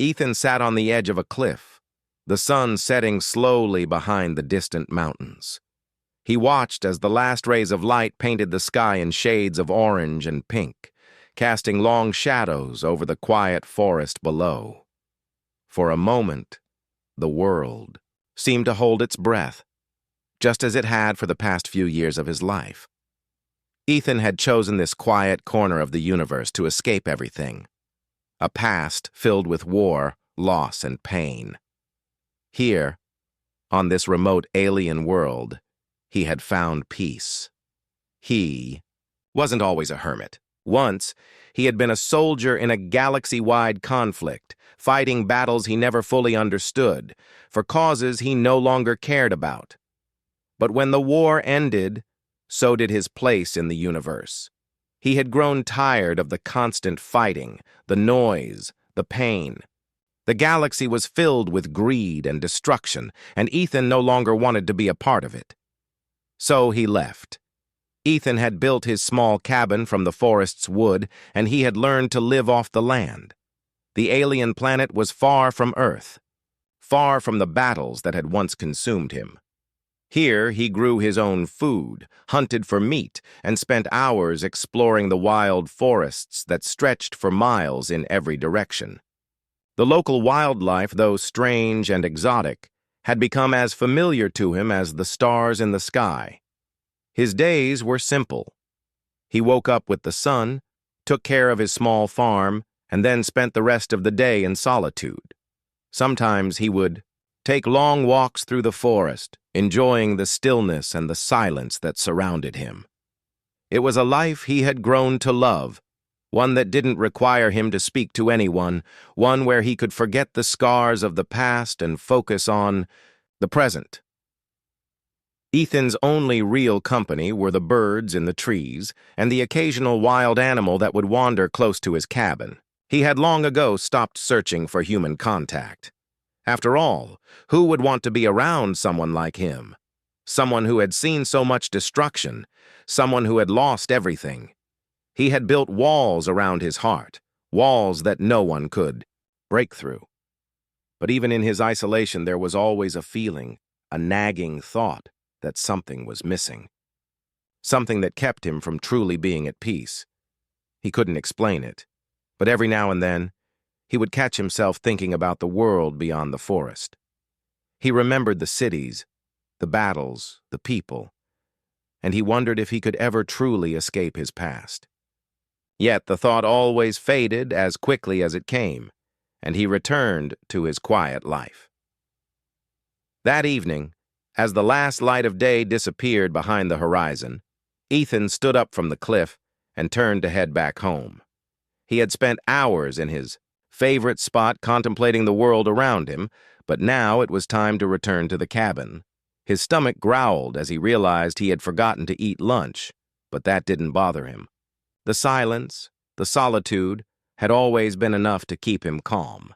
Ethan sat on the edge of a cliff, the sun setting slowly behind the distant mountains. He watched as the last rays of light painted the sky in shades of orange and pink, casting long shadows over the quiet forest below. For a moment, the world seemed to hold its breath, just as it had for the past few years of his life. Ethan had chosen this quiet corner of the universe to escape everything, a past filled with war, loss, and pain. Here, on this remote alien world, he had found peace. He wasn't always a hermit. Once, he had been a soldier in a galaxy-wide conflict, fighting battles he never fully understood, for causes he no longer cared about. But when the war ended, so did his place in the universe. He had grown tired of the constant fighting, the noise, the pain. The galaxy was filled with greed and destruction, and Ethan no longer wanted to be a part of it. So he left. Ethan had built his small cabin from the forest's wood, and he had learned to live off the land. The alien planet was far from Earth, far from the battles that had once consumed him. Here he grew his own food, hunted for meat, and spent hours exploring the wild forests that stretched for miles in every direction. The local wildlife, though strange and exotic, had become as familiar to him as the stars in the sky. His days were simple. He woke up with the sun, took care of his small farm, and then spent the rest of the day in solitude. Sometimes he would take long walks through the forest, enjoying the stillness and the silence that surrounded him. It was a life he had grown to love, one that didn't require him to speak to anyone, one where he could forget the scars of the past and focus on the present. Ethan's only real company were the birds in the trees and the occasional wild animal that would wander close to his cabin. He had long ago stopped searching for human contact. After all, who would want to be around someone like him? Someone who had seen so much destruction, someone who had lost everything. He had built walls around his heart, walls that no one could break through. But even in his isolation, there was always a feeling, a nagging thought that something was missing. Something that kept him from truly being at peace. He couldn't explain it, but every now and then, he would catch himself thinking about the world beyond the forest. He remembered the cities, the battles, the people, and he wondered if he could ever truly escape his past. Yet the thought always faded as quickly as it came, and he returned to his quiet life. That evening, as the last light of day disappeared behind the horizon, Ethan stood up from the cliff and turned to head back home. He had spent hours in his favorite spot contemplating the world around him, but now it was time to return to the cabin. His stomach growled as he realized he had forgotten to eat lunch, but that didn't bother him. The silence, the solitude, had always been enough to keep him calm.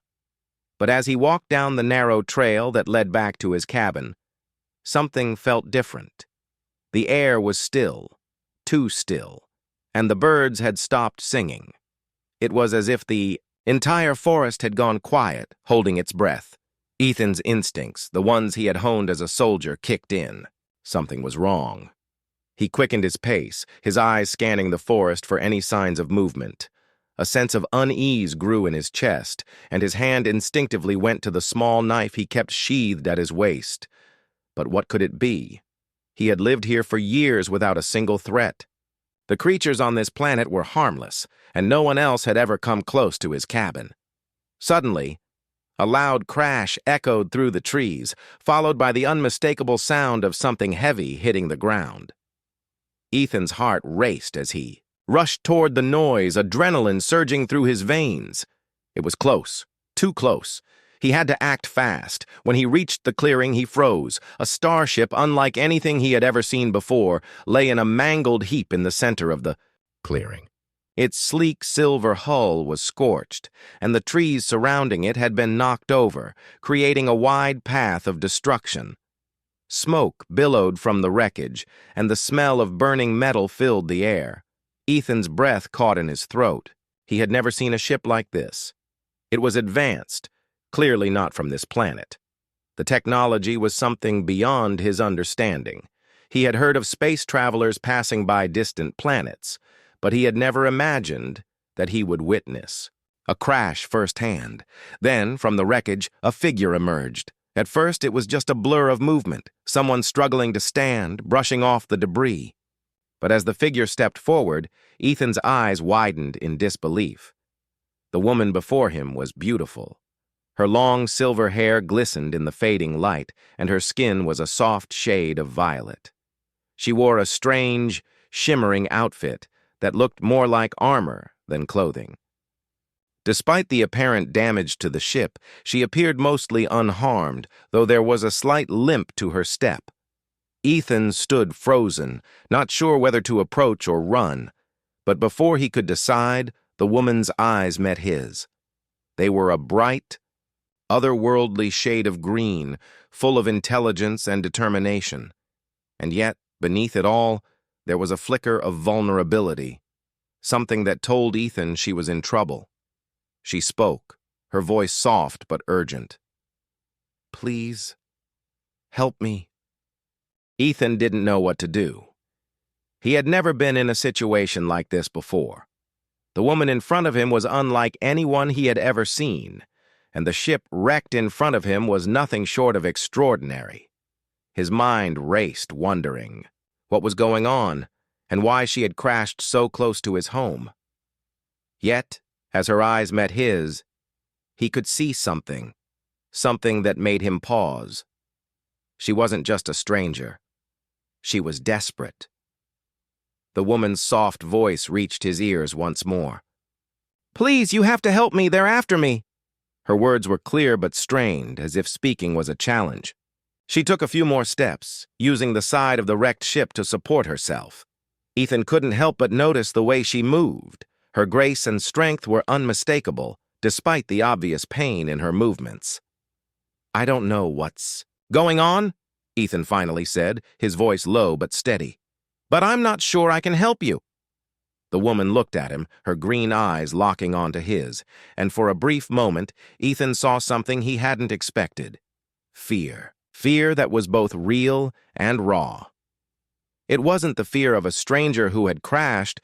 But as he walked down the narrow trail that led back to his cabin, something felt different. The air was still, too still, and the birds had stopped singing. It was as if the entire forest had gone quiet, holding its breath. Ethan's instincts, the ones he had honed as a soldier, kicked in. Something was wrong. He quickened his pace, his eyes scanning the forest for any signs of movement. A sense of unease grew in his chest, and his hand instinctively went to the small knife he kept sheathed at his waist. But what could it be? He had lived here for years without a single threat. The creatures on this planet were harmless, and no one else had ever come close to his cabin. Suddenly, a loud crash echoed through the trees, followed by the unmistakable sound of something heavy hitting the ground. Ethan's heart raced as he rushed toward the noise, adrenaline surging through his veins. It was close, too close. He had to act fast. When he reached the clearing, he froze. A starship, unlike anything he had ever seen before, lay in a mangled heap in the center of the clearing. Its sleek silver hull was scorched, and the trees surrounding it had been knocked over, creating a wide path of destruction. Smoke billowed from the wreckage, and the smell of burning metal filled the air. Ethan's breath caught in his throat. He had never seen a ship like this. It was advanced, clearly not from this planet. The technology was something beyond his understanding. He had heard of space travelers passing by distant planets, but he had never imagined that he would witness a crash firsthand. Then, from the wreckage, a figure emerged. At first, it was just a blur of movement, someone struggling to stand, brushing off the debris. But as the figure stepped forward, Ethan's eyes widened in disbelief. The woman before him was beautiful. Her long silver hair glistened in the fading light, and her skin was a soft shade of violet. She wore a strange, shimmering outfit that looked more like armor than clothing. Despite the apparent damage to the ship, she appeared mostly unharmed, though there was a slight limp to her step. Ethan stood frozen, not sure whether to approach or run, but before he could decide, the woman's eyes met his. They were a bright, otherworldly shade of green, full of intelligence and determination. And yet, beneath it all, there was a flicker of vulnerability, something that told Ethan she was in trouble. She spoke, her voice soft but urgent. "Please, help me." Ethan didn't know what to do. He had never been in a situation like this before. The woman in front of him was unlike anyone he had ever seen, and the ship wrecked in front of him was nothing short of extraordinary. His mind raced, wondering what was going on and why she had crashed so close to his home. Yet, as her eyes met his, he could see something that made him pause. She wasn't just a stranger. She was desperate. The woman's soft voice reached his ears once more. "Please, you have to help me. They're after me." Her words were clear but strained, as if speaking was a challenge. She took a few more steps, using the side of the wrecked ship to support herself. Ethan couldn't help but notice the way she moved. Her grace and strength were unmistakable, despite the obvious pain in her movements. "I don't know what's going on," Ethan finally said, his voice low but steady. "But I'm not sure I can help you." The woman looked at him, her green eyes locking onto his, and for a brief moment, Ethan saw something he hadn't expected. Fear. Fear that was both real and raw. It wasn't the fear of a stranger who had crashed,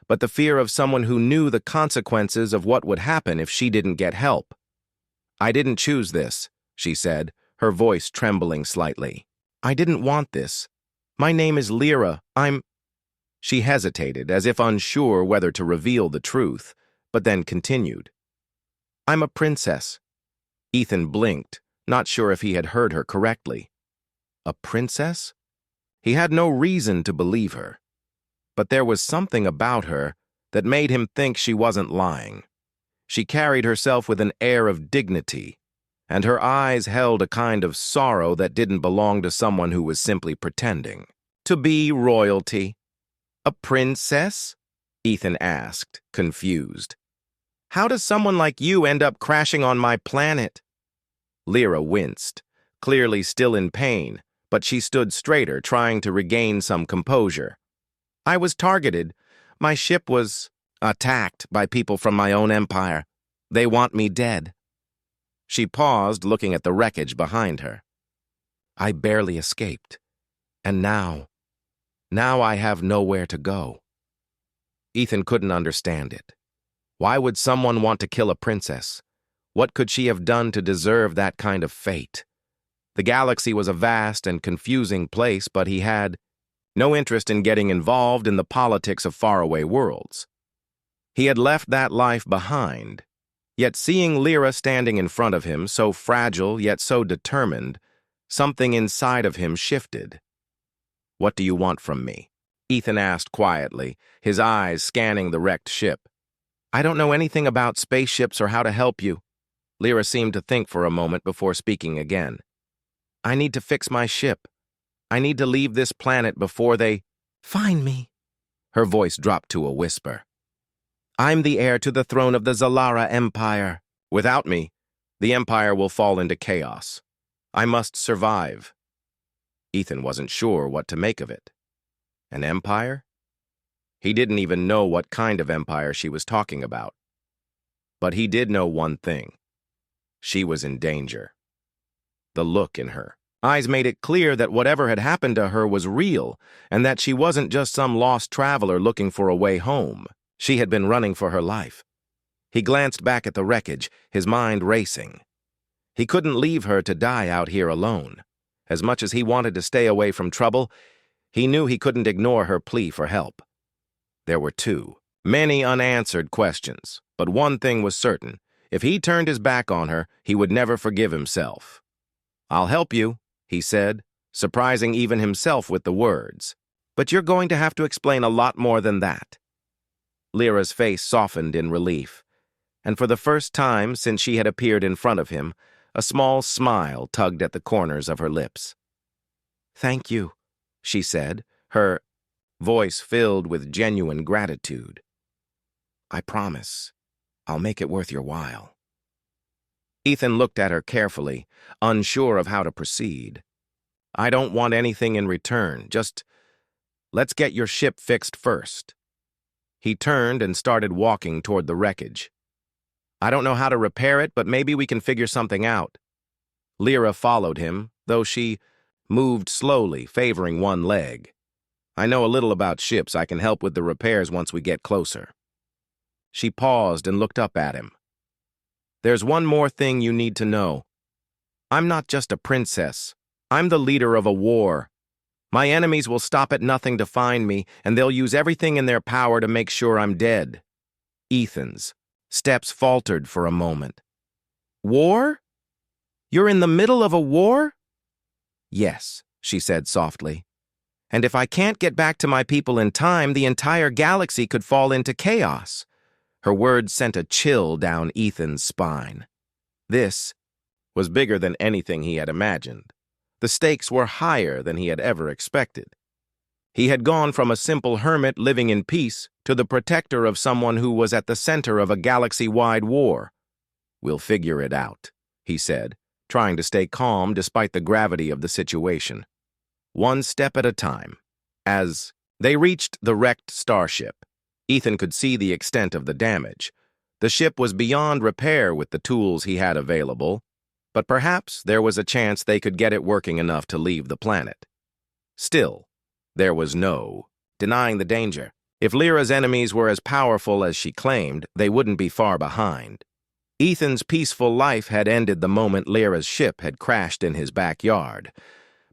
but the fear of someone who knew the consequences of what would happen if she didn't get help. "I didn't choose this," she said, her voice trembling slightly. "I didn't want this. My name is Lyra. She hesitated, as if unsure whether to reveal the truth, but then continued. "I'm a princess." Ethan blinked, not sure if he had heard her correctly. A princess? He had no reason to believe her. But there was something about her that made him think she wasn't lying. She carried herself with an air of dignity, and her eyes held a kind of sorrow that didn't belong to someone who was simply pretending to be royalty. "A princess?" Ethan asked, confused. "How does someone like you end up crashing on my planet?" Lyra winced, clearly still in pain, but she stood straighter, trying to regain some composure. "I was targeted. My ship was attacked by people from my own empire. They want me dead." She paused, looking at the wreckage behind her. "I barely escaped. And now I have nowhere to go." Ethan couldn't understand it. Why would someone want to kill a princess? What could she have done to deserve that kind of fate? The galaxy was a vast and confusing place, but he had no interest in getting involved in the politics of faraway worlds. He had left that life behind, yet seeing Lyra standing in front of him, so fragile yet so determined, something inside of him shifted. "What do you want from me?" Ethan asked quietly, his eyes scanning the wrecked ship. "I don't know anything about spaceships or how to help you." Lyra seemed to think for a moment before speaking again. "I need to fix my ship. I need to leave this planet before they find me." Her voice dropped to a whisper. "I'm the heir to the throne of the Zalara Empire. Without me, the Empire will fall into chaos. I must survive." Ethan wasn't sure what to make of it. An empire? He didn't even know what kind of empire she was talking about. But he did know one thing. She was in danger. The look in her eyes made it clear that whatever had happened to her was real, and that she wasn't just some lost traveler looking for a way home. She had been running for her life. He glanced back at the wreckage, his mind racing. He couldn't leave her to die out here alone. As much as he wanted to stay away from trouble, he knew he couldn't ignore her plea for help. There were many unanswered questions, but one thing was certain. If he turned his back on her, he would never forgive himself. "I'll help you," he said, surprising even himself with the words. "But you're going to have to explain a lot more than that." Lyra's face softened in relief, and for the first time since she had appeared in front of him, a small smile tugged at the corners of her lips. "Thank you," she said, her voice filled with genuine gratitude. "I promise I'll make it worth your while." Ethan looked at her carefully, unsure of how to proceed. "I don't want anything in return, just let's get your ship fixed first." He turned and started walking toward the wreckage. "I don't know how to repair it, but maybe we can figure something out." Lyra followed him, though she moved slowly, favoring one leg. "I know a little about ships. I can help with the repairs once we get closer." She paused and looked up at him. "There's one more thing you need to know. I'm not just a princess. I'm the leader of a war. My enemies will stop at nothing to find me, and they'll use everything in their power to make sure I'm dead." Ethan's steps faltered for a moment. "War? You're in the middle of a war?" "Yes," she said softly. "And if I can't get back to my people in time, the entire galaxy could fall into chaos." Her words sent a chill down Ethan's spine. This was bigger than anything he had imagined. The stakes were higher than he had ever expected. He had gone from a simple hermit living in peace to the protector of someone who was at the center of a galaxy-wide war. "We'll figure it out," he said, trying to stay calm despite the gravity of the situation. One step at a time. As they reached the wrecked starship, Ethan could see the extent of the damage. The ship was beyond repair with the tools he had available, but perhaps there was a chance they could get it working enough to leave the planet. Still, there was no denying the danger. If Lyra's enemies were as powerful as she claimed, they wouldn't be far behind. Ethan's peaceful life had ended the moment Lyra's ship had crashed in his backyard.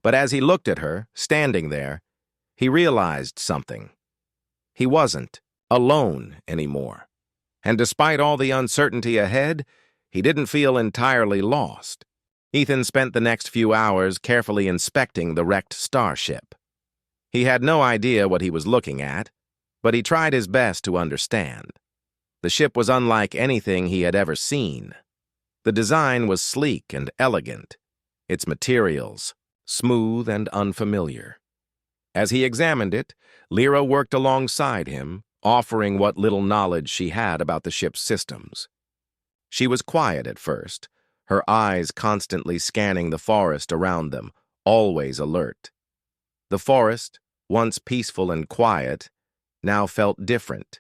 But as he looked at her, standing there, he realized something. He wasn't alone anymore. And despite all the uncertainty ahead, he didn't feel entirely lost. Ethan spent the next few hours carefully inspecting the wrecked starship. He had no idea what he was looking at, but he tried his best to understand. The ship was unlike anything he had ever seen. The design was sleek and elegant, its materials smooth and unfamiliar. As he examined it, Lyra worked alongside him, offering what little knowledge she had about the ship's systems. She was quiet at first, her eyes constantly scanning the forest around them, always alert. The forest, once peaceful and quiet, now felt different.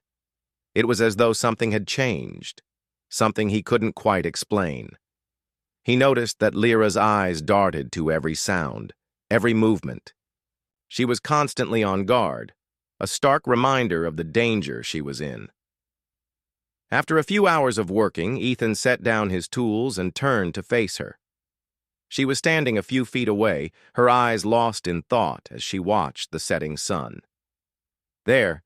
It was as though something had changed, something he couldn't quite explain. He noticed that Lyra's eyes darted to every sound, every movement. She was constantly on guard, a stark reminder of the danger she was in. After a few hours of working, Ethan set down his tools and turned to face her. She was standing a few feet away, her eyes lost in thought as she watched the setting sun. There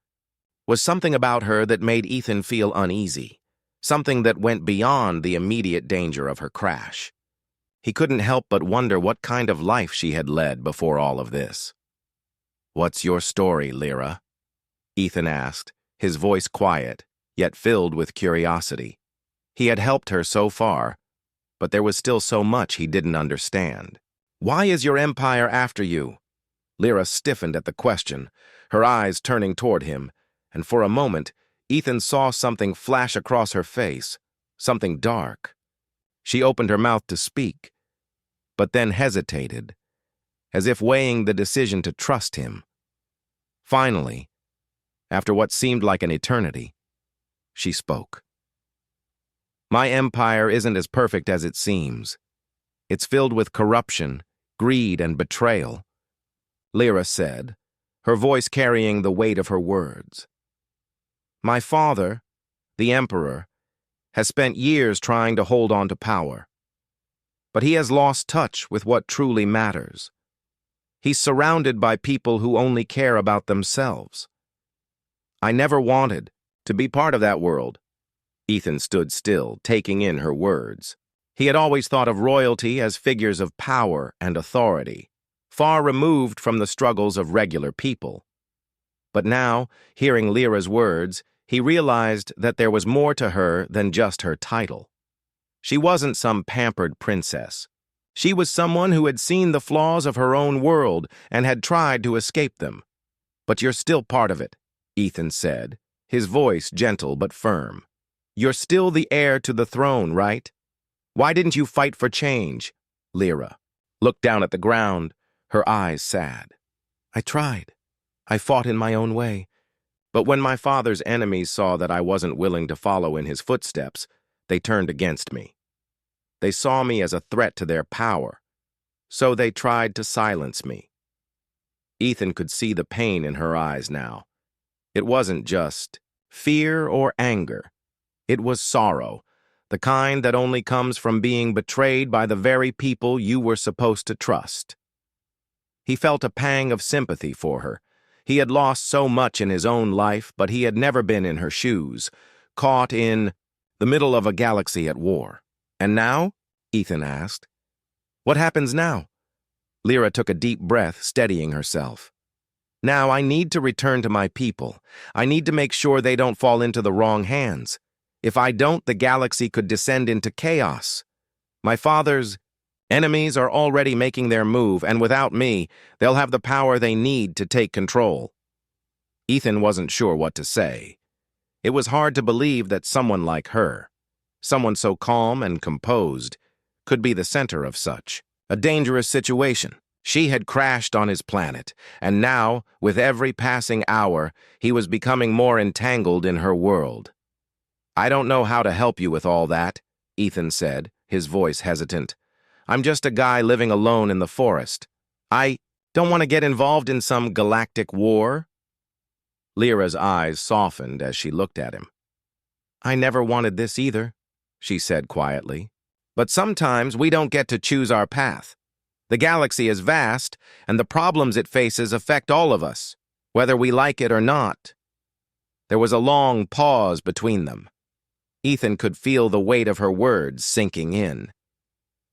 was something about her that made Ethan feel uneasy, something that went beyond the immediate danger of her crash. He couldn't help but wonder what kind of life she had led before all of this. "What's your story, Lyra?" Ethan asked, his voice quiet, yet filled with curiosity. He had helped her so far, but there was still so much he didn't understand. "Why is your empire after you?" Lyra stiffened at the question, her eyes turning toward him, and for a moment, Ethan saw something flash across her face, something dark. She opened her mouth to speak, but then hesitated, as if weighing the decision to trust him. Finally, after what seemed like an eternity, she spoke. My empire isn't as perfect as it seems. It's filled with corruption, greed, and betrayal, Lyra said, her voice carrying the weight of her words. My father, the Emperor, has spent years trying to hold on to power, but he has lost touch with what truly matters. He's surrounded by people who only care about themselves. I never wanted to be part of that world. Ethan stood still, taking in her words. He had always thought of royalty as figures of power and authority, far removed from the struggles of regular people. But now, hearing Lyra's words, he realized that there was more to her than just her title. She wasn't some pampered princess. She was someone who had seen the flaws of her own world and had tried to escape them. But you're still part of it, Ethan said, his voice gentle but firm. You're still the heir to the throne, right? Why didn't you fight for change? Lyra looked down at the ground, her eyes sad. I tried. I fought in my own way. But when my father's enemies saw that I wasn't willing to follow in his footsteps, they turned against me. They saw me as a threat to their power, so they tried to silence me. Ethan could see the pain in her eyes now. It wasn't just fear or anger. It was sorrow, the kind that only comes from being betrayed by the very people you were supposed to trust. He felt a pang of sympathy for her. He had lost so much in his own life, but he had never been in her shoes, caught in the middle of a galaxy at war. And now? Ethan asked. What happens now? Lyra took a deep breath, steadying herself. Now I need to return to my people. I need to make sure they don't fall into the wrong hands. If I don't, the galaxy could descend into chaos. My father's enemies are already making their move, and without me, they'll have the power they need to take control. Ethan wasn't sure what to say. It was hard to believe that someone like her, someone so calm and composed, could be the center of such a dangerous situation. She had crashed on his planet, and now, with every passing hour, he was becoming more entangled in her world. I don't know how to help you with all that, Ethan said, his voice hesitant. I'm just a guy living alone in the forest. I don't want to get involved in some galactic war. Lyra's eyes softened as she looked at him. I never wanted this either, she said quietly. But sometimes we don't get to choose our path. The galaxy is vast, and the problems it faces affect all of us, whether we like it or not. There was a long pause between them. Ethan could feel the weight of her words sinking in.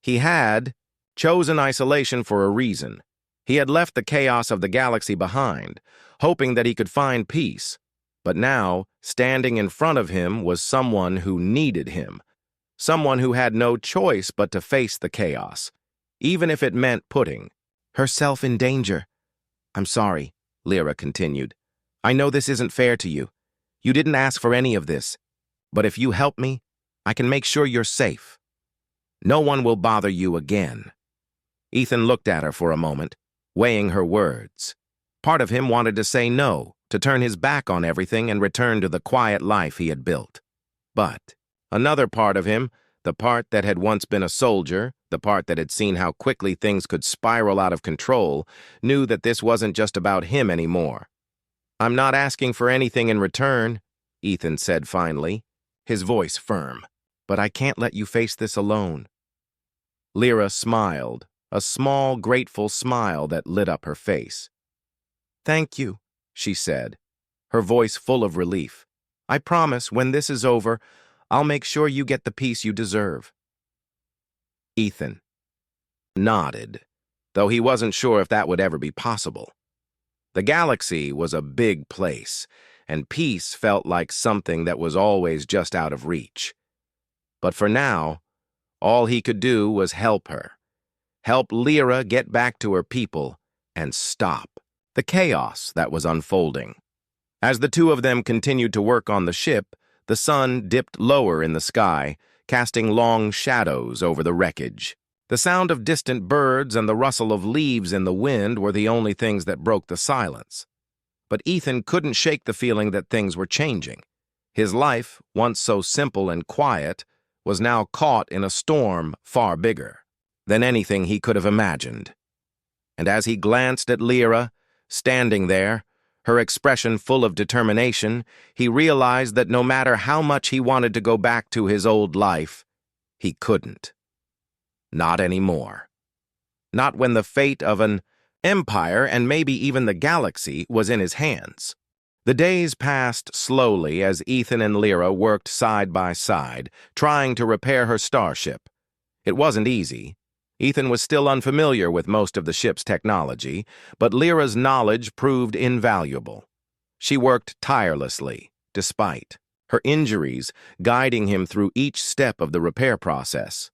He had chosen isolation for a reason. He had left the chaos of the galaxy behind, hoping that he could find peace. But now, standing in front of him was someone who needed him, someone who had no choice but to face the chaos, even if it meant putting herself in danger. I'm sorry, Lyra continued. I know this isn't fair to you. You didn't ask for any of this. But if you help me, I can make sure you're safe. No one will bother you again. Ethan looked at her for a moment, weighing her words. Part of him wanted to say no, to turn his back on everything and return to the quiet life he had built. But another part of him, the part that had once been a soldier, the part that had seen how quickly things could spiral out of control, knew that this wasn't just about him anymore. I'm not asking for anything in return, Ethan said finally, his voice firm. But I can't let you face this alone. Lyra smiled, a small, grateful smile that lit up her face. Thank you, she said, her voice full of relief. I promise when this is over, I'll make sure you get the peace you deserve. Ethan nodded, though he wasn't sure if that would ever be possible. The galaxy was a big place, and peace felt like something that was always just out of reach. But for now, all he could do was help her. Help Lyra get back to her people and stop the chaos that was unfolding. As the two of them continued to work on the ship, the sun dipped lower in the sky, casting long shadows over the wreckage. The sound of distant birds and the rustle of leaves in the wind were the only things that broke the silence. But Ethan couldn't shake the feeling that things were changing. His life, once so simple and quiet, was now caught in a storm far bigger than anything he could have imagined. And as he glanced at Lyra, standing there, her expression full of determination, he realized that no matter how much he wanted to go back to his old life, he couldn't. Not anymore. Not when the fate of an empire and maybe even the galaxy was in his hands. The days passed slowly as Ethan and Lyra worked side by side, trying to repair her starship. It wasn't easy. Ethan was still unfamiliar with most of the ship's technology, but Lyra's knowledge proved invaluable. She worked tirelessly, despite her injuries guiding him through each step of the repair process.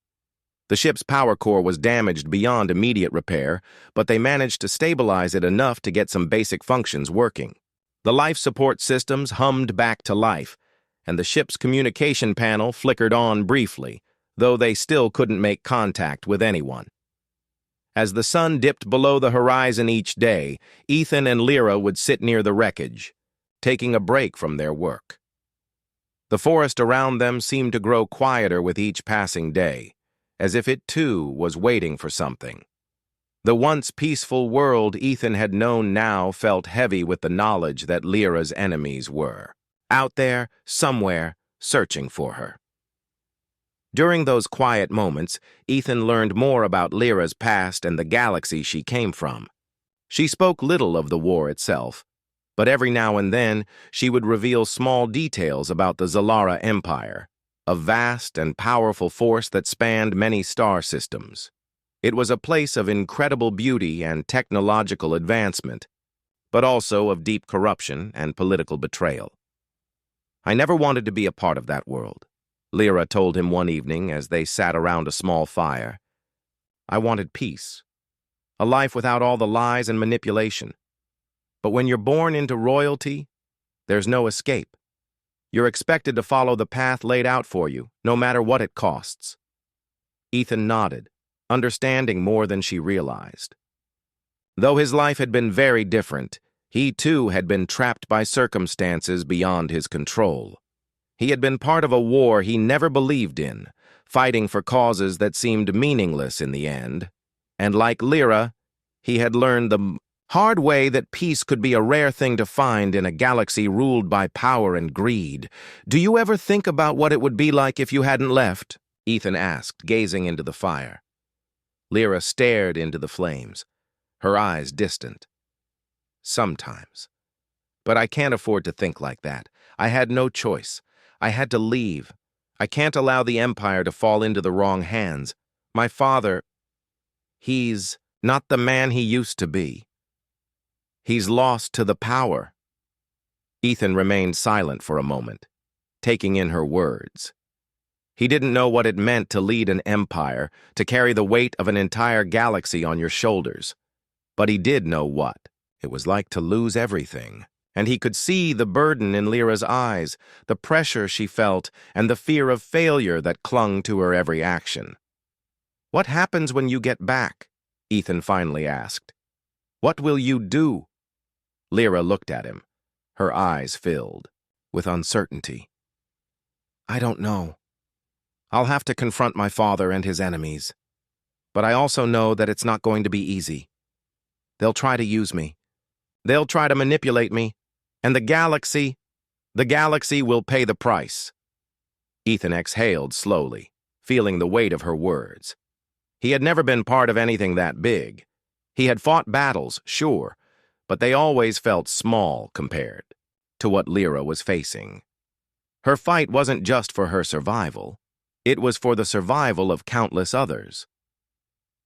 The ship's power core was damaged beyond immediate repair, but they managed to stabilize it enough to get some basic functions working. The life support systems hummed back to life, and the ship's communication panel flickered on briefly, though they still couldn't make contact with anyone. As the sun dipped below the horizon each day, Ethan and Lyra would sit near the wreckage, taking a break from their work. The forest around them seemed to grow quieter with each passing day, as if it too was waiting for something. The once peaceful world Ethan had known now felt heavy with the knowledge that Lyra's enemies were out there, somewhere, searching for her. During those quiet moments, Ethan learned more about Lyra's past and the galaxy she came from. She spoke little of the war itself, but every now and then she would reveal small details about the Zalara Empire, a vast and powerful force that spanned many star systems. It was a place of incredible beauty and technological advancement, but also of deep corruption and political betrayal. "I never wanted to be a part of that world," Lyra told him one evening as they sat around a small fire. "I wanted peace, a life without all the lies and manipulation. But when you're born into royalty, there's no escape. You're expected to follow the path laid out for you, no matter what it costs." Ethan nodded, understanding more than she realized. Though his life had been very different, he too had been trapped by circumstances beyond his control. He had been part of a war he never believed in, fighting for causes that seemed meaningless in the end. And like Lyra, he had learned the hard way that peace could be a rare thing to find in a galaxy ruled by power and greed. "Do you ever think about what it would be like if you hadn't left?" Ethan asked, gazing into the fire. Lyra stared into the flames, her eyes distant. "Sometimes. But I can't afford to think like that. I had no choice. I had to leave. I can't allow the Empire to fall into the wrong hands. My father, he's not the man he used to be. He's lost to the power." Ethan remained silent for a moment, taking in her words. He didn't know what it meant to lead an empire, to carry the weight of an entire galaxy on your shoulders. But he did know what it was like to lose everything. And he could see the burden in Lyra's eyes, the pressure she felt, and the fear of failure that clung to her every action. "What happens when you get back?" Ethan finally asked. "What will you do?" Lyra looked at him, her eyes filled with uncertainty. "I don't know. I'll have to confront my father and his enemies. But I also know that it's not going to be easy. They'll try to use me. They'll try to manipulate me. And the galaxy will pay the price." Ethan exhaled slowly, feeling the weight of her words. He had never been part of anything that big. He had fought battles, sure, but they always felt small compared to what Lyra was facing. Her fight wasn't just for her survival. It was for the survival of countless others.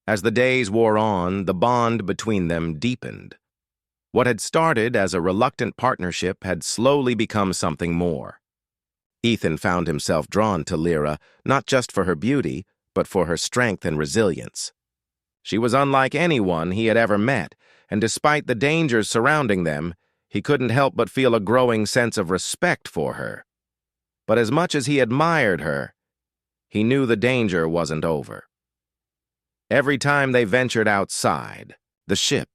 As the days wore on, the bond between them deepened. What had started as a reluctant partnership had slowly become something more. Ethan found himself drawn to Lyra, not just for her beauty, but for her strength and resilience. She was unlike anyone he had ever met, and despite the dangers surrounding them, he couldn't help but feel a growing sense of respect for her. But as much as he admired her, he knew the danger wasn't over. Every time they ventured outside the ship,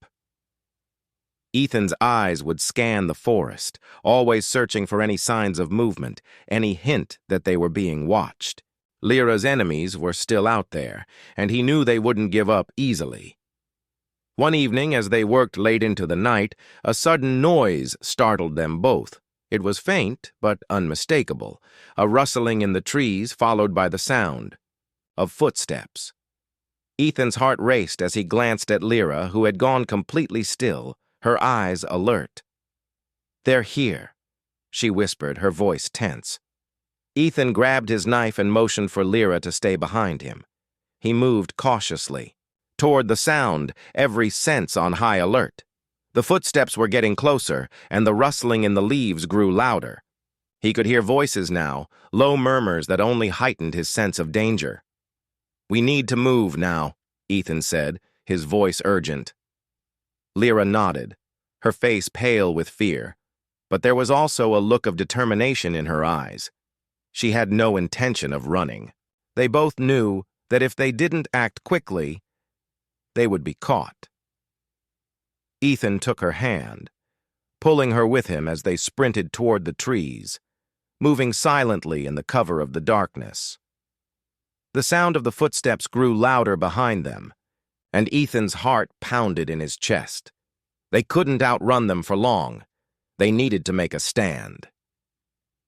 Ethan's eyes would scan the forest, always searching for any signs of movement, any hint that they were being watched. Lyra's enemies were still out there, and he knew they wouldn't give up easily. One evening, as they worked late into the night, a sudden noise startled them both. It was faint, but unmistakable, a rustling in the trees followed by the sound of footsteps. Ethan's heart raced as he glanced at Lyra, who had gone completely still, her eyes alert. "They're here," she whispered, her voice tense. Ethan grabbed his knife and motioned for Lyra to stay behind him. He moved cautiously, toward the sound, every sense on high alert. The footsteps were getting closer, and the rustling in the leaves grew louder. He could hear voices now, low murmurs that only heightened his sense of danger. "We need to move now," Ethan said, his voice urgent. Lyra nodded, her face pale with fear, but there was also a look of determination in her eyes. She had no intention of running. They both knew that if they didn't act quickly, they would be caught. Ethan took her hand, pulling her with him as they sprinted toward the trees, moving silently in the cover of the darkness. The sound of the footsteps grew louder behind them, and Ethan's heart pounded in his chest. They couldn't outrun them for long. They needed to make a stand.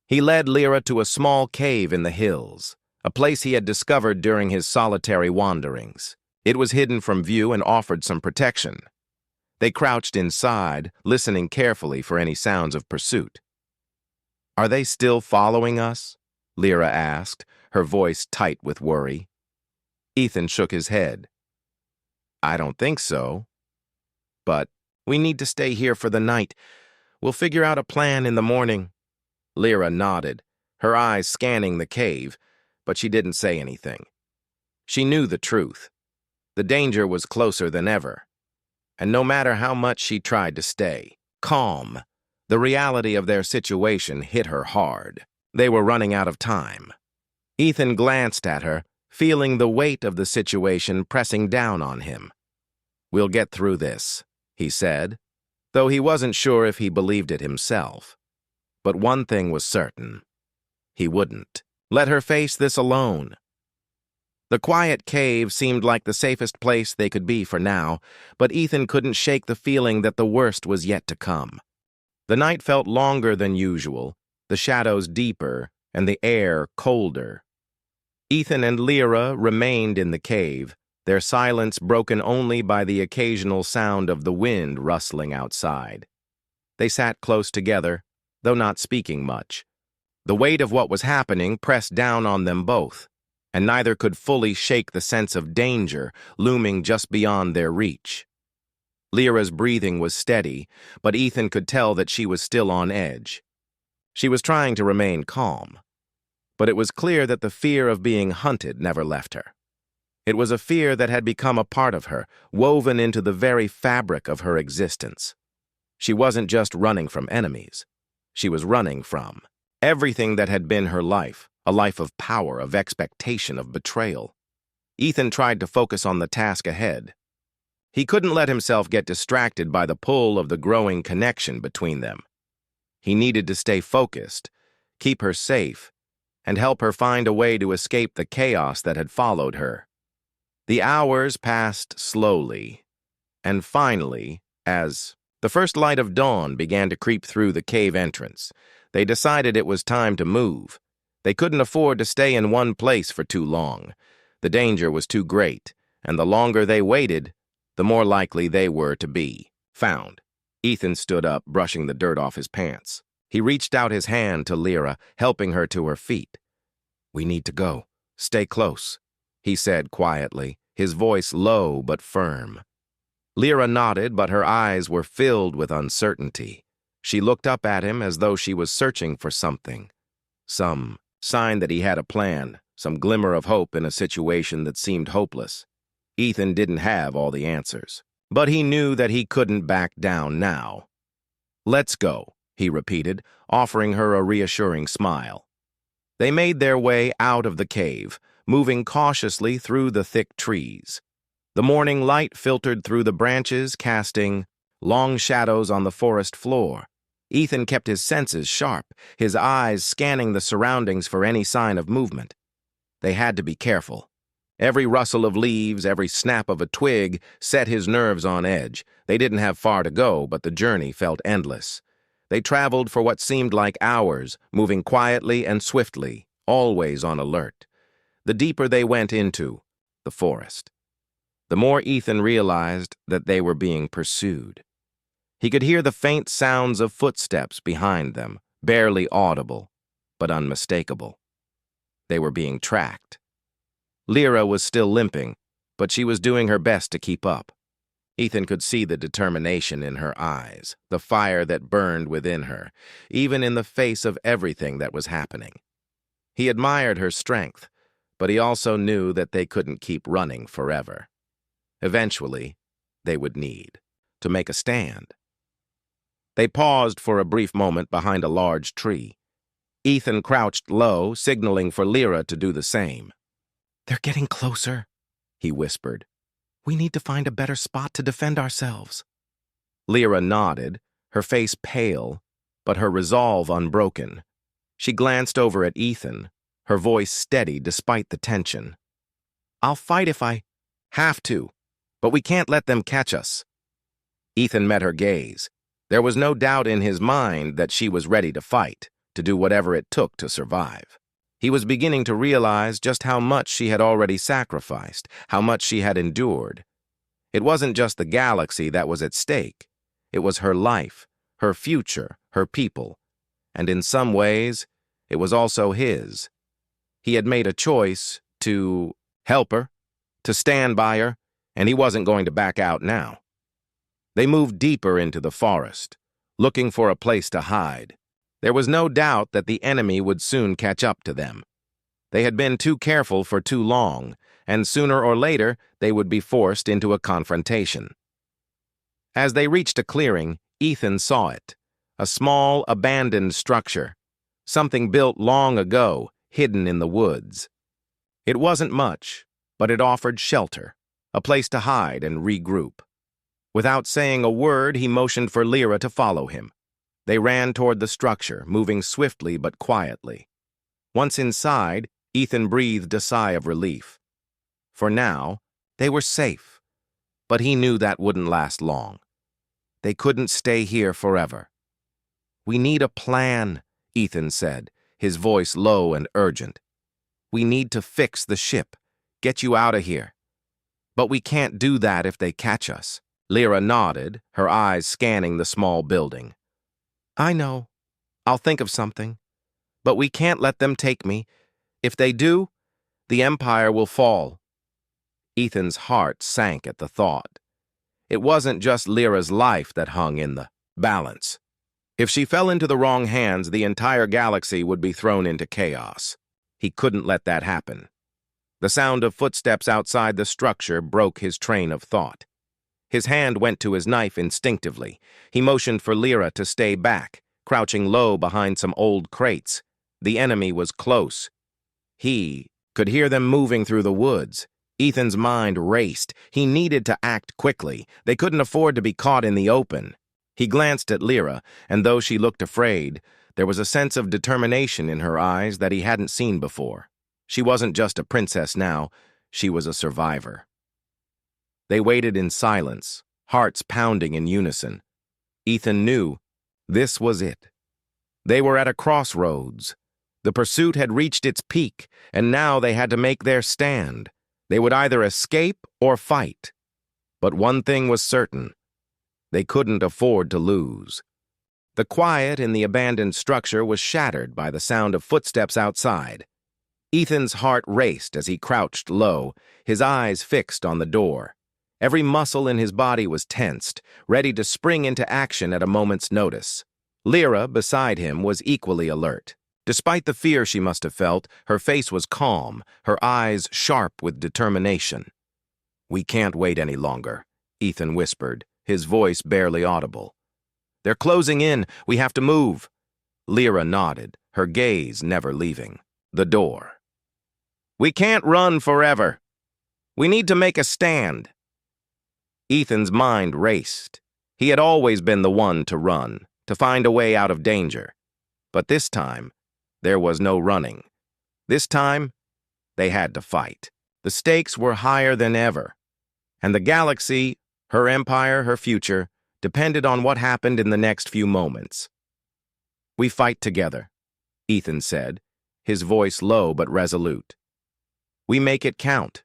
He led Lyra to a small cave in the hills, a place he had discovered during his solitary wanderings. It was hidden from view and offered some protection. They crouched inside, listening carefully for any sounds of pursuit. "Are they still following us?" Lyra asked, her voice tight with worry. Ethan shook his head. "I don't think so. But we need to stay here for the night. We'll figure out a plan in the morning." Lyra nodded, her eyes scanning the cave, but she didn't say anything. She knew the truth. The danger was closer than ever. And no matter how much she tried to stay calm, the reality of their situation hit her hard. They were running out of time. Ethan glanced at her, feeling the weight of the situation pressing down on him. "We'll get through this," he said, though he wasn't sure if he believed it himself. But one thing was certain. He wouldn't let her face this alone. The quiet cave seemed like the safest place they could be for now, but Ethan couldn't shake the feeling that the worst was yet to come. The night felt longer than usual, the shadows deeper, and the air colder. Ethan and Lyra remained in the cave, their silence broken only by the occasional sound of the wind rustling outside. They sat close together, though not speaking much. The weight of what was happening pressed down on them both, and neither could fully shake the sense of danger looming just beyond their reach. Lyra's breathing was steady, but Ethan could tell that she was still on edge. She was trying to remain calm, but it was clear that the fear of being hunted never left her. It was a fear that had become a part of her, woven into the very fabric of her existence. She wasn't just running from enemies. She was running from everything that had been her life, a life of power, of expectation, of betrayal. Ethan tried to focus on the task ahead. He couldn't let himself get distracted by the pull of the growing connection between them. He needed to stay focused, keep her safe, and help her find a way to escape the chaos that had followed her. The hours passed slowly, and finally, as the first light of dawn began to creep through the cave entrance, they decided it was time to move. They couldn't afford to stay in one place for too long. The danger was too great, and the longer they waited, the more likely they were to be found. Ethan stood up, brushing the dirt off his pants. He reached out his hand to Lyra, helping her to her feet. "We need to go. Stay close," he said quietly, his voice low but firm. Lyra nodded, but her eyes were filled with uncertainty. She looked up at him as though she was searching for something. Some sign that he had a plan, some glimmer of hope in a situation that seemed hopeless. Ethan didn't have all the answers, but he knew that he couldn't back down now. "Let's go," he repeated, offering her a reassuring smile. They made their way out of the cave, moving cautiously through the thick trees. The morning light filtered through the branches, casting long shadows on the forest floor. Ethan kept his senses sharp, his eyes scanning the surroundings for any sign of movement. They had to be careful. Every rustle of leaves, every snap of a twig set his nerves on edge. They didn't have far to go, but the journey felt endless. They traveled for what seemed like hours, moving quietly and swiftly, always on alert. The deeper they went into the forest, the more Ethan realized that they were being pursued. He could hear the faint sounds of footsteps behind them, barely audible, but unmistakable. They were being tracked. Lyra was still limping, but she was doing her best to keep up. Ethan could see the determination in her eyes, the fire that burned within her, even in the face of everything that was happening. He admired her strength, but he also knew that they couldn't keep running forever. Eventually, they would need to make a stand. They paused for a brief moment behind a large tree. Ethan crouched low, signaling for Lyra to do the same. "They're getting closer," he whispered. "We need to find a better spot to defend ourselves." Lyra nodded, her face pale, but her resolve unbroken. She glanced over at Ethan, her voice steady despite the tension. "I'll fight if I have to, but we can't let them catch us." Ethan met her gaze. There was no doubt in his mind that she was ready to fight, to do whatever it took to survive. He was beginning to realize just how much she had already sacrificed, how much she had endured. It wasn't just the galaxy that was at stake. It was her life, her future, her people. And in some ways, it was also his. He had made a choice to help her, to stand by her, and he wasn't going to back out now. They moved deeper into the forest, looking for a place to hide. There was no doubt that the enemy would soon catch up to them. They had been too careful for too long, and sooner or later they would be forced into a confrontation. As they reached a clearing, Ethan saw it, a small, abandoned structure, something built long ago, hidden in the woods. It wasn't much, but it offered shelter, a place to hide and regroup. Without saying a word, he motioned for Lyra to follow him. They ran toward the structure, moving swiftly but quietly. Once inside, Ethan breathed a sigh of relief. For now, they were safe, but he knew that wouldn't last long. They couldn't stay here forever. "We need a plan," Ethan said, his voice low and urgent. "We need to fix the ship, get you out of here. But we can't do that if they catch us." Lyra nodded, her eyes scanning the small building. "I know. I'll think of something. But we can't let them take me. If they do, the Empire will fall." Ethan's heart sank at the thought. It wasn't just Lyra's life that hung in the balance. If she fell into the wrong hands, the entire galaxy would be thrown into chaos. He couldn't let that happen. The sound of footsteps outside the structure broke his train of thought. His hand went to his knife instinctively. He motioned for Lyra to stay back, crouching low behind some old crates. The enemy was close. He could hear them moving through the woods. Ethan's mind raced. He needed to act quickly. They couldn't afford to be caught in the open. He glanced at Lyra, and though she looked afraid, there was a sense of determination in her eyes that he hadn't seen before. She wasn't just a princess now, she was a survivor. They waited in silence, hearts pounding in unison. Ethan knew this was it. They were at a crossroads. The pursuit had reached its peak, and now they had to make their stand. They would either escape or fight. But one thing was certain. They couldn't afford to lose. The quiet in the abandoned structure was shattered by the sound of footsteps outside. Ethan's heart raced as he crouched low, his eyes fixed on the door. Every muscle in his body was tensed, ready to spring into action at a moment's notice. Lyra, beside him, was equally alert. Despite the fear she must have felt, her face was calm, her eyes sharp with determination. "We can't wait any longer," Ethan whispered, his voice barely audible. "They're closing in. We have to move." Lyra nodded, her gaze never leaving the door. "We can't run forever. We need to make a stand." Ethan's mind raced. He had always been the one to run, to find a way out of danger. But this time, there was no running. This time, They had to fight. The stakes were higher than ever, and the galaxy, her empire, her future, depended on what happened in the next few moments. "We fight together," Ethan said, his voice low but resolute. "We make it count."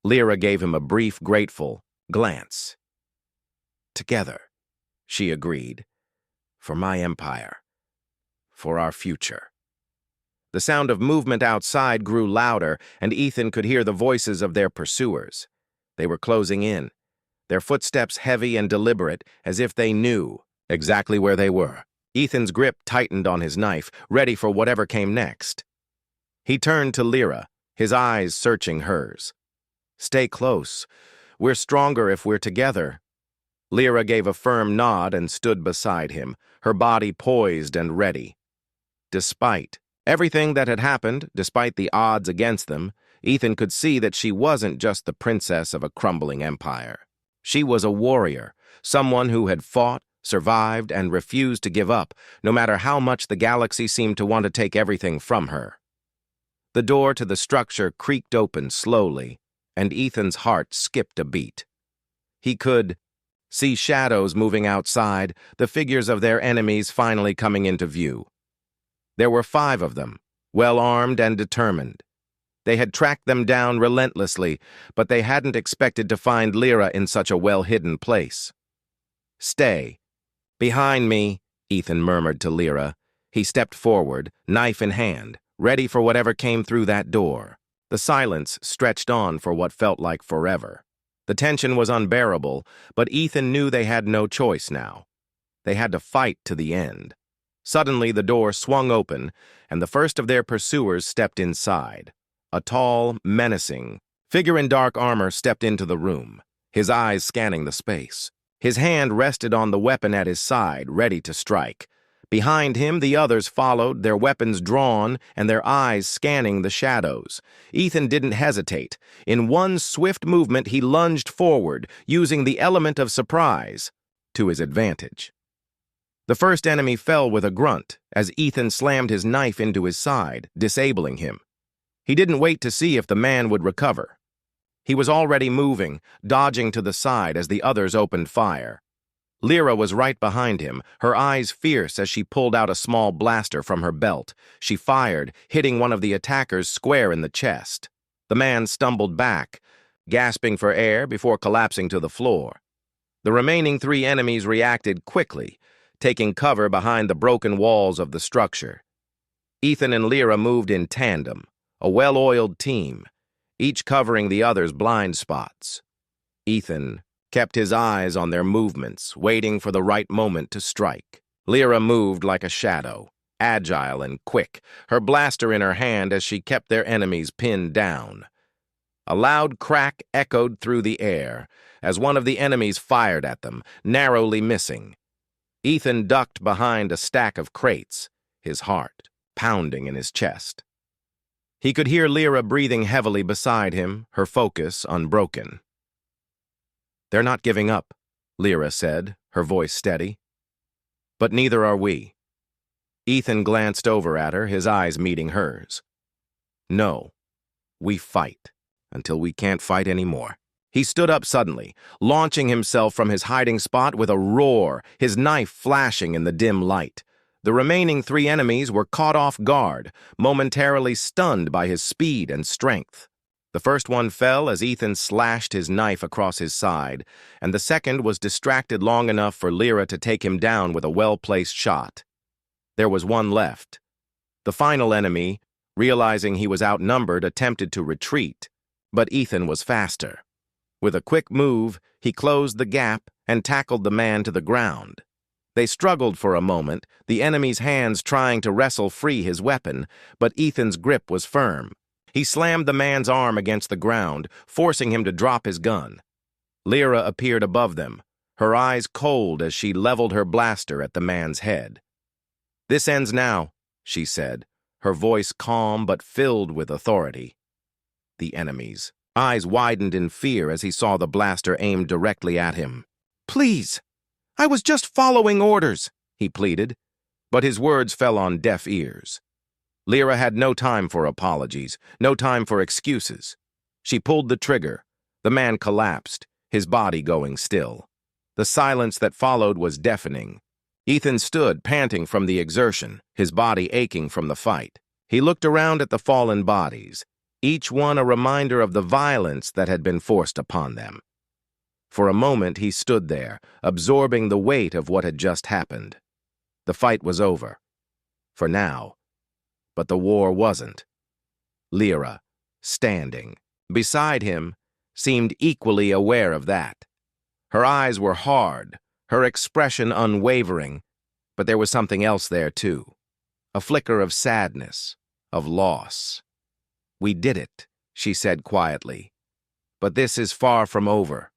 Lyra gave him a brief, grateful glance. "Together," she agreed. "For my empire. For our future." The sound of movement outside grew louder, and Ethan could hear the voices of their pursuers. They were closing in, their footsteps heavy and deliberate, as if they knew exactly where they were. Ethan's grip tightened on his knife, ready for whatever came next. He turned to Lyra, his eyes searching hers. "Stay close. We're stronger if we're together." Lyra gave a firm nod and stood beside him, her body poised and ready. Despite everything that had happened, despite the odds against them, Ethan could see that she wasn't just the princess of a crumbling empire. She was a warrior, someone who had fought, survived, and refused to give up, no matter how much the galaxy seemed to want to take everything from her. The door to the structure creaked open slowly, and Ethan's heart skipped a beat. He could see shadows moving outside, the figures of their enemies finally coming into view. There were 5 of them, well-armed and determined. They had tracked them down relentlessly, but they hadn't expected to find Lyra in such a well-hidden place. "Stay. Behind me," Ethan murmured to Lyra. He stepped forward, knife in hand, ready for whatever came through that door. The silence stretched on for what felt like forever. The tension was unbearable, but Ethan knew they had no choice now. They had to fight to the end. Suddenly, the door swung open, and the first of their pursuers stepped inside. A tall, menacing figure in dark armor stepped into the room, his eyes scanning the space. His hand rested on the weapon at his side, ready to strike. Behind him, the others followed, their weapons drawn and their eyes scanning the shadows. Ethan didn't hesitate. In one swift movement, he lunged forward, using the element of surprise to his advantage. The first enemy fell with a grunt as Ethan slammed his knife into his side, disabling him. He didn't wait to see if the man would recover. He was already moving, dodging to the side as the others opened fire. Lyra was right behind him, her eyes fierce as she pulled out a small blaster from her belt. She fired, hitting one of the attackers square in the chest. The man stumbled back, gasping for air before collapsing to the floor. The remaining 3 enemies reacted quickly, taking cover behind the broken walls of the structure. Ethan and Lyra moved in tandem, a well-oiled team, each covering the other's blind spots. Ethan kept his eyes on their movements, waiting for the right moment to strike. Lyra moved like a shadow, agile and quick, her blaster in her hand as she kept their enemies pinned down. A loud crack echoed through the air as one of the enemies fired at them, narrowly missing. Ethan ducked behind a stack of crates, his heart pounding in his chest. He could hear Lyra breathing heavily beside him, her focus unbroken. "They're not giving up," Lyra said, her voice steady. "But neither are we." Ethan glanced over at her, his eyes meeting hers. "No, we fight until we can't fight anymore." He stood up suddenly, launching himself from his hiding spot with a roar, his knife flashing in the dim light. The remaining 3 enemies were caught off guard, momentarily stunned by his speed and strength. The first one fell as Ethan slashed his knife across his side, and the second was distracted long enough for Lyra to take him down with a well-placed shot. There was one left. The final enemy, realizing he was outnumbered, attempted to retreat, but Ethan was faster. With a quick move, he closed the gap and tackled the man to the ground. They struggled for a moment, the enemy's hands trying to wrestle free his weapon, but Ethan's grip was firm. He slammed the man's arm against the ground, forcing him to drop his gun. Lyra appeared above them, her eyes cold as she leveled her blaster at the man's head. "This ends now," she said, her voice calm but filled with authority. The enemy's eyes widened in fear as he saw the blaster aimed directly at him. "Please! I was just following orders," he pleaded, but his words fell on deaf ears. Lyra had no time for apologies, no time for excuses. She pulled the trigger. The man collapsed, his body going still. The silence that followed was deafening. Ethan stood, panting from the exertion, his body aching from the fight. He looked around at the fallen bodies, each one a reminder of the violence that had been forced upon them. For a moment he stood there, absorbing the weight of what had just happened. The fight was over. For now. But the war wasn't. Lyra, standing beside him, seemed equally aware of that. Her eyes were hard, her expression unwavering, but there was something else there too. A flicker of sadness, of loss. "We did it," she said quietly. "But this is far from over."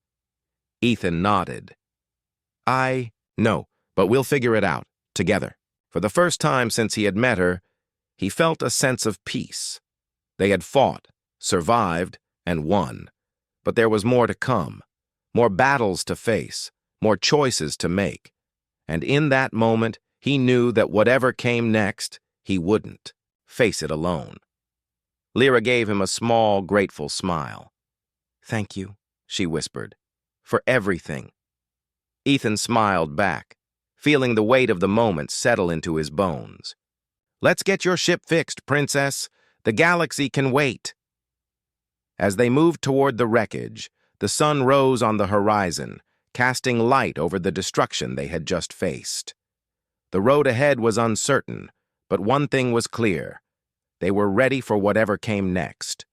Ethan nodded. "No, but we'll figure it out, together." For the first time since he had met her, he felt a sense of peace. They had fought, survived, and won. But there was more to come, more battles to face, more choices to make. And in that moment, he knew that whatever came next, he wouldn't face it alone. Lyra gave him a small, grateful smile. "Thank you," she whispered, "for everything." Ethan smiled back, feeling the weight of the moment settle into his bones. "Let's get your ship fixed, Princess. The galaxy can wait." As they moved toward the wreckage, the sun rose on the horizon, casting light over the destruction they had just faced. The road ahead was uncertain, but one thing was clear. They were ready for whatever came next.